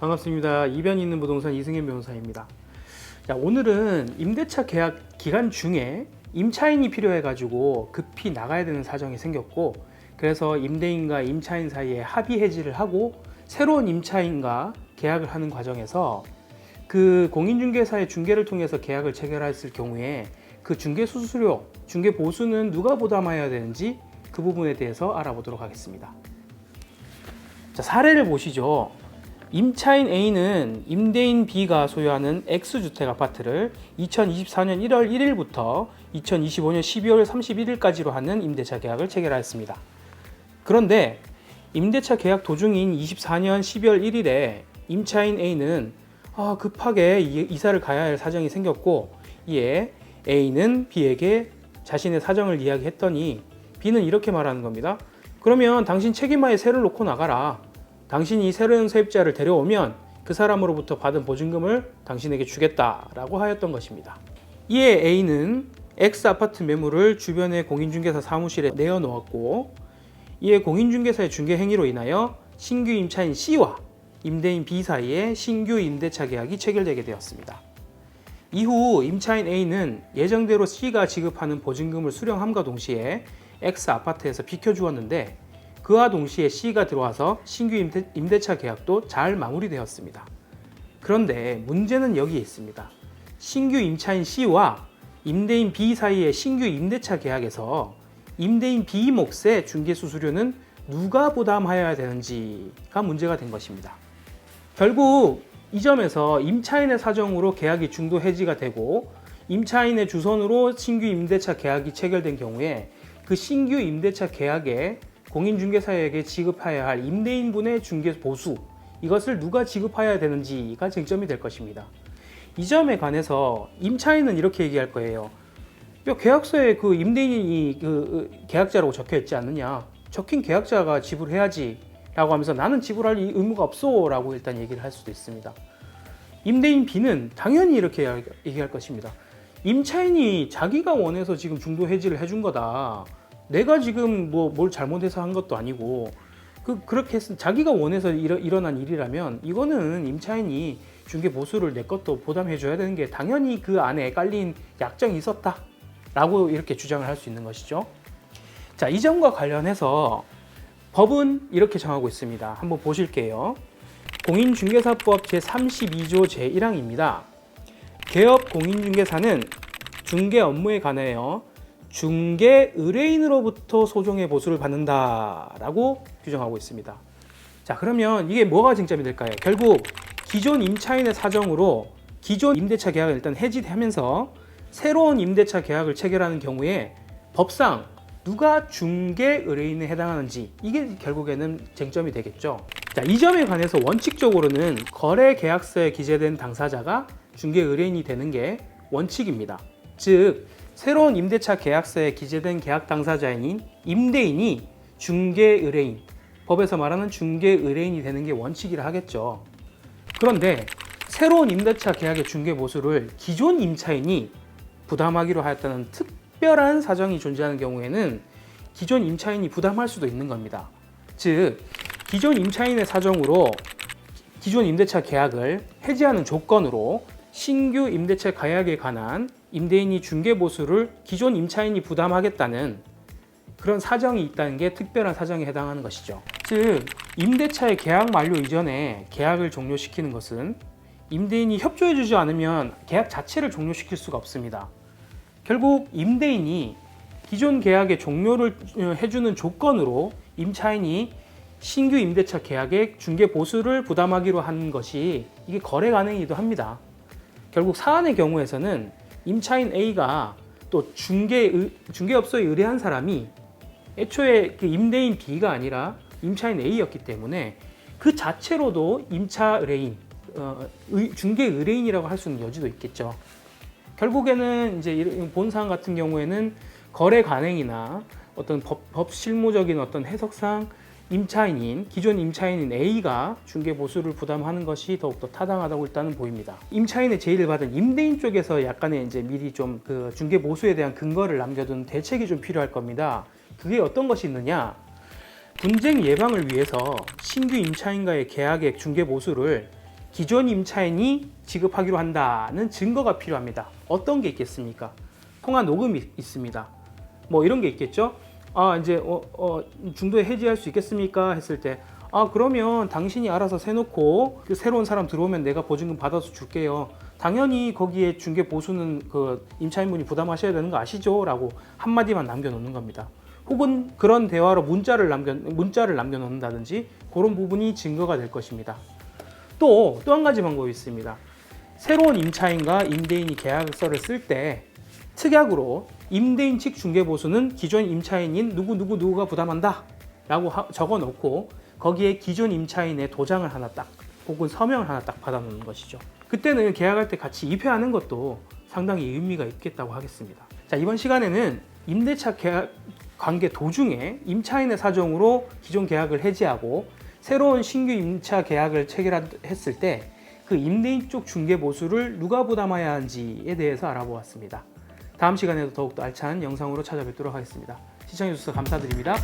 반갑습니다. 이변이 있는 부동산 이승현 변호사입니다. 자, 오늘은 임대차 계약 기간 중에 임차인이 필요해가지고 급히 나가야 되는 사정이 생겼고, 그래서 임대인과 임차인 사이에 합의 해지를 하고 새로운 임차인과 계약을 하는 과정에서 그 공인중개사의 중개를 통해서 계약을 체결했을 경우에 그 중개 수수료, 중개 보수는 누가 부담해야 되는지 그 부분에 대해서 알아보도록 하겠습니다. 자, 사례를 보시죠. 임차인 A는 임대인 B가 소유하는 X주택 아파트를 2024년 1월 1일부터 2025년 12월 31일까지로 하는 임대차 계약을 체결하였습니다. 그런데 임대차 계약 도중인 24년 12월 1일에 임차인 A는 급하게 이사를 가야 할 사정이 생겼고, 이에 A는 B에게 자신의 사정을 이야기했더니 B는 이렇게 말하는 겁니다. 그러면 당신 책임하에 세를 놓고 나가라. 당신이 새로운 세입자를 데려오면 그 사람으로부터 받은 보증금을 당신에게 주겠다라고 하였던 것입니다. 이에 A는 X 아파트 매물을 주변의 공인중개사 사무실에 내어놓았고, 이에 공인중개사의 중개 행위로 인하여 신규 임차인 C와 임대인 B 사이에 신규 임대차 계약이 체결되게 되었습니다. 이후 임차인 A는 예정대로 C가 지급하는 보증금을 수령함과 동시에 X 아파트에서 비켜주었는데, 그와 동시에 C가 들어와서 신규 임대차 계약도 잘 마무리되었습니다. 그런데 문제는 여기에 있습니다. 신규 임차인 C와 임대인 B 사이의 신규 임대차 계약에서 임대인 B 몫의 중개수수료는 누가 부담하여야 되는지가 문제가 된 것입니다. 결국 이 점에서 임차인의 사정으로 계약이 중도 해지가 되고 임차인의 주선으로 신규 임대차 계약이 체결된 경우에 그 신규 임대차 계약에 공인중개사에게 지급해야 할 임대인분의 중개 보수, 이것을 누가 지급해야 되는지가 쟁점이 될 것입니다. 이 점에 관해서 임차인은 이렇게 얘기할 거예요. 계약서에 그 임대인이 그 계약자라고 적혀 있지 않느냐, 적힌 계약자가 지불해야지 라고 하면서 나는 지불할 의무가 없어 라고 일단 얘기를 할 수도 있습니다. 임대인 B는 당연히 이렇게 얘기할 것입니다. 임차인이 자기가 원해서 지금 중도 해지를 해준 거다. 내가 지금 뭘 잘못해서 한 것도 아니고, 그렇게 자기가 원해서 일어난 일이라면 이거는 임차인이 중개 보수를 내 것도 보담해 줘야 되는 게 당연히 그 안에 깔린 약정이 있었다 라고 이렇게 주장을 할 수 있는 것이죠. 자, 이 점과 관련해서 법은 이렇게 정하고 있습니다. 한번 보실게요. 공인중개사법 제32조 제1항입니다. 개업 공인중개사는 중개 업무에 관하여 중개 의뢰인으로부터 소정의 보수를 받는다라고 규정하고 있습니다. 자, 그러면 이게 뭐가 쟁점이 될까요? 결국 기존 임차인의 사정으로 기존 임대차 계약을 일단 해지하면서 새로운 임대차 계약을 체결하는 경우에 법상 누가 중개 의뢰인에 해당하는지, 이게 결국에는 쟁점이 되겠죠. 자, 이 점에 관해서 원칙적으로는 거래 계약서에 기재된 당사자가 중개 의뢰인이 되는 게 원칙입니다. 즉 새로운 임대차 계약서에 기재된 계약 당사자인 임대인이 중개 의뢰인, 법에서 말하는 중개 의뢰인이 되는 게 원칙이라 하겠죠. 그런데 새로운 임대차 계약의 중개 보수를 기존 임차인이 부담하기로 하였다는 특별한 사정이 존재하는 경우에는 기존 임차인이 부담할 수도 있는 겁니다. 즉 기존 임차인의 사정으로 기존 임대차 계약을 해지하는 조건으로 신규 임대차 계약에 관한 임대인이 중개 보수를 기존 임차인이 부담하겠다는 그런 사정이 있다는 게 특별한 사정에 해당하는 것이죠. 즉 임대차의 계약 만료 이전에 계약을 종료시키는 것은 임대인이 협조해주지 않으면 계약 자체를 종료시킬 수가 없습니다. 결국 임대인이 기존 계약의 종료를 해주는 조건으로 임차인이 신규 임대차 계약의 중개 보수를 부담하기로 한 것이 이게 거래 가능이기도 합니다. 결국 사안의 경우에서는 임차인 A가 또 중개업소에 의뢰한 사람이 애초에 그 임대인 B가 아니라 임차인 A였기 때문에 그 자체로도 임차 의뢰인, 중개 의뢰인이라고 할 수 있는 여지도 있겠죠. 결국에는 이제 본 사안 같은 경우에는 거래 관행이나 어떤 법 실무적인 어떤 해석상 기존 임차인인 A가 중개 보수를 부담하는 것이 더욱더 타당하다고 일단은 보입니다. 임차인의 제의를 받은 임대인 쪽에서 약간의 이제 미리 좀 그 중개 보수에 대한 근거를 남겨둔 대책이 좀 필요할 겁니다. 그게 어떤 것이 있느냐? 분쟁 예방을 위해서 신규 임차인과의 계약의 중개 보수를 기존 임차인이 지급하기로 한다는 증거가 필요합니다. 어떤 게 있겠습니까? 통화 녹음이 있습니다. 뭐 이런 게 있겠죠. 이제 중도에 해지할 수 있겠습니까? 했을 때 그러면 당신이 알아서 세놓고 그 새로운 사람 들어오면 내가 보증금 받아서 줄게요. 당연히 거기에 중개 보수는 그 임차인분이 부담하셔야 되는 거 아시죠? 라고 한마디만 남겨놓는 겁니다. 혹은 그런 대화로 문자를 남겨놓는다든지 그런 부분이 증거가 될 것입니다. 또 한 가지 방법이 있습니다. 새로운 임차인과 임대인이 계약서를 쓸 때 특약으로 임대인 측 중개보수는 기존 임차인인 누구가 부담한다 라고 적어 놓고 거기에 기존 임차인의 도장을 하나 딱 혹은 서명을 하나 딱 받아 놓는 것이죠. 그때는 계약할 때 같이 입회하는 것도 상당히 의미가 있겠다고 하겠습니다. 자, 이번 시간에는 임대차 계약 관계 도중에 임차인의 사정으로 기존 계약을 해지하고 새로운 신규 임차 계약을 체결했을 때 그 임대인 쪽 중개 보수를 누가 부담해야 하는지에 대해서 알아보았습니다. 다음 시간에도 더욱더 알찬 영상으로 찾아뵙도록 하겠습니다. 시청해주셔서 감사드립니다.